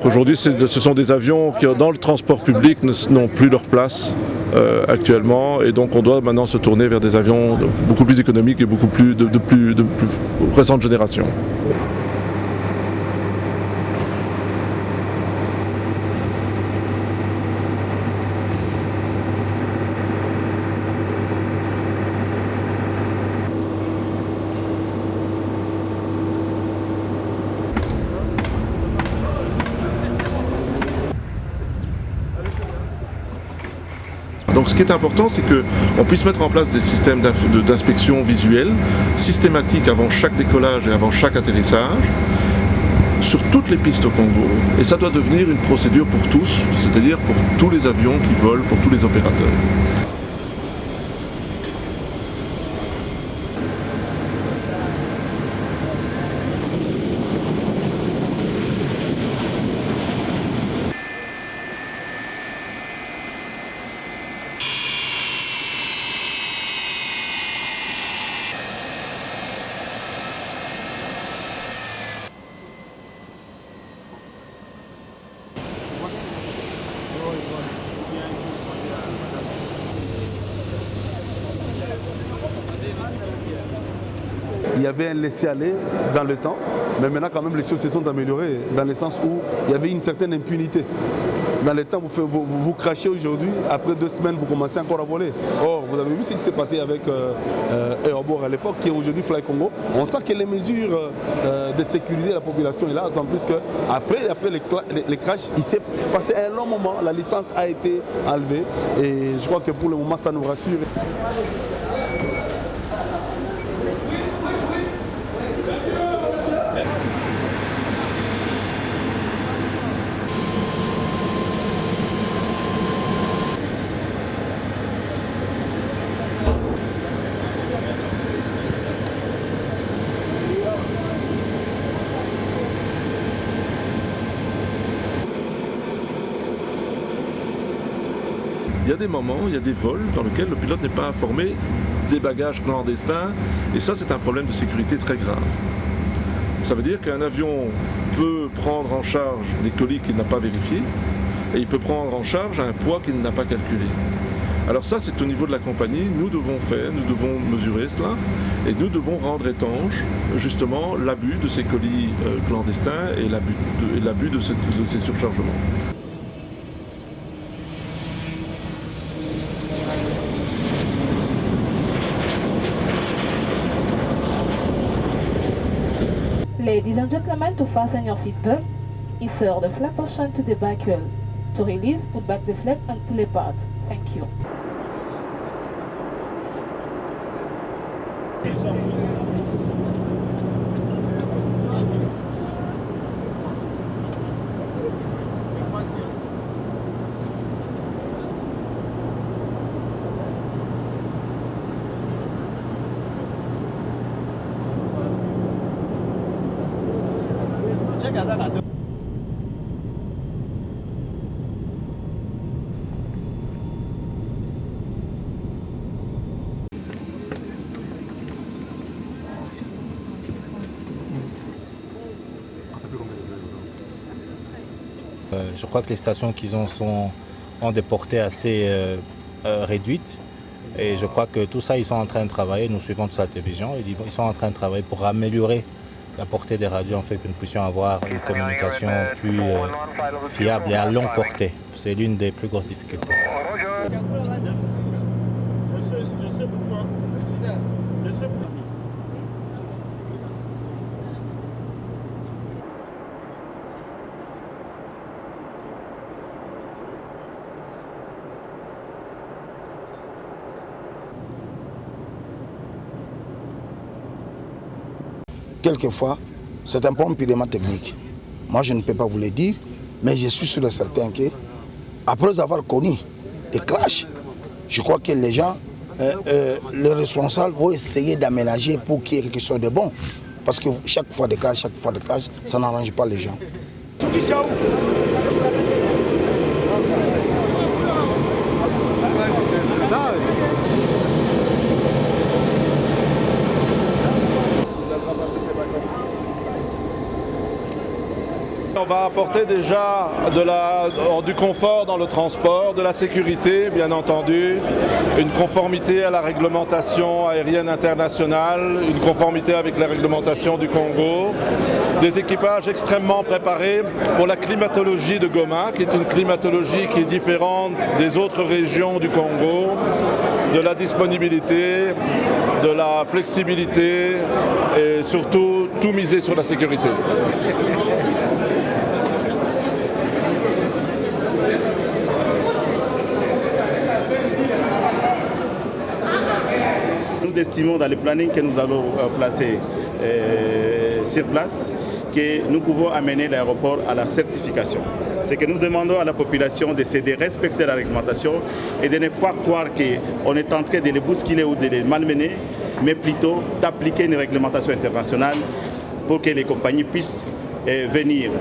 Aujourd'hui, ce sont des avions qui, dans le transport public, n'ont plus leur place actuellement, et donc on doit maintenant se tourner vers des avions beaucoup plus économiques et beaucoup plus de plus récente génération. Donc ce qui est important, c'est qu'on puisse mettre en place des systèmes d'inspection visuelle systématiques avant chaque décollage et avant chaque atterrissage sur toutes les pistes au Congo. Et ça doit devenir une procédure pour tous, c'est-à-dire pour tous les avions qui volent, pour tous les opérateurs. Il y avait un laisser-aller dans le temps, mais maintenant quand même les choses se sont améliorées dans le sens où il y avait une certaine impunité. Dans le temps, vous crachez aujourd'hui, après 2 semaines, vous commencez encore à voler. Or, vous avez vu ce qui s'est passé avec Airborne à l'époque, qui est aujourd'hui Fly Congo. On sent que les mesures de sécuriser la population est là, d'autant plus qu'après les crashs, il s'est passé un long moment, la licence a été enlevée et je crois que pour le moment, ça nous rassure. Il y a des moments, il y a des vols dans lesquels le pilote n'est pas informé des bagages clandestins, et ça c'est un problème de sécurité très grave. Ça veut dire qu'un avion peut prendre en charge des colis qu'il n'a pas vérifiés, et il peut prendre en charge un poids qu'il n'a pas calculé. Alors ça c'est au niveau de la compagnie, nous devons mesurer cela, et nous devons rendre étanche justement l'abus de ces colis clandestins et l'abus de ces surchargements. Ladies and gentlemen, to fasten your seatbelt, insert the flap portion to the back wheel. To release, put back the flap and pull apart. Thank you. Je crois que les stations qu'ils ont ont des portées assez réduites. Et je crois que tout ça, ils sont en train de travailler. Nous suivons toute la télévision. Ils sont en train de travailler pour améliorer la portée des radios, en fait, que nous puissions avoir une communication plus fiable et à longue portée. C'est l'une des plus grosses difficultés. Quelquefois, c'est un problème purement technique. Moi, je ne peux pas vous le dire, mais je suis sûr et certain que, après avoir connu des crashs, je crois que les gens, les responsables vont essayer d'aménager pour qu'il y ait quelque chose de bon. Parce que chaque fois de crash, ça n'arrange pas les gens. On va apporter déjà du confort dans le transport, de la sécurité bien entendu, une conformité à la réglementation aérienne internationale, une conformité avec la réglementation du Congo, des équipages extrêmement préparés pour la climatologie de Goma, qui est une climatologie qui est différente des autres régions du Congo, de la disponibilité, de la flexibilité et surtout tout miser sur la sécurité. Nous estimons dans le planning que nous allons placer sur place que nous pouvons amener l'aéroport à la certification. C'est que nous demandons à la population de respecter la réglementation et de ne pas croire qu'on est en train de les bousculer ou de les malmener, mais plutôt d'appliquer une réglementation internationale pour que les compagnies puissent venir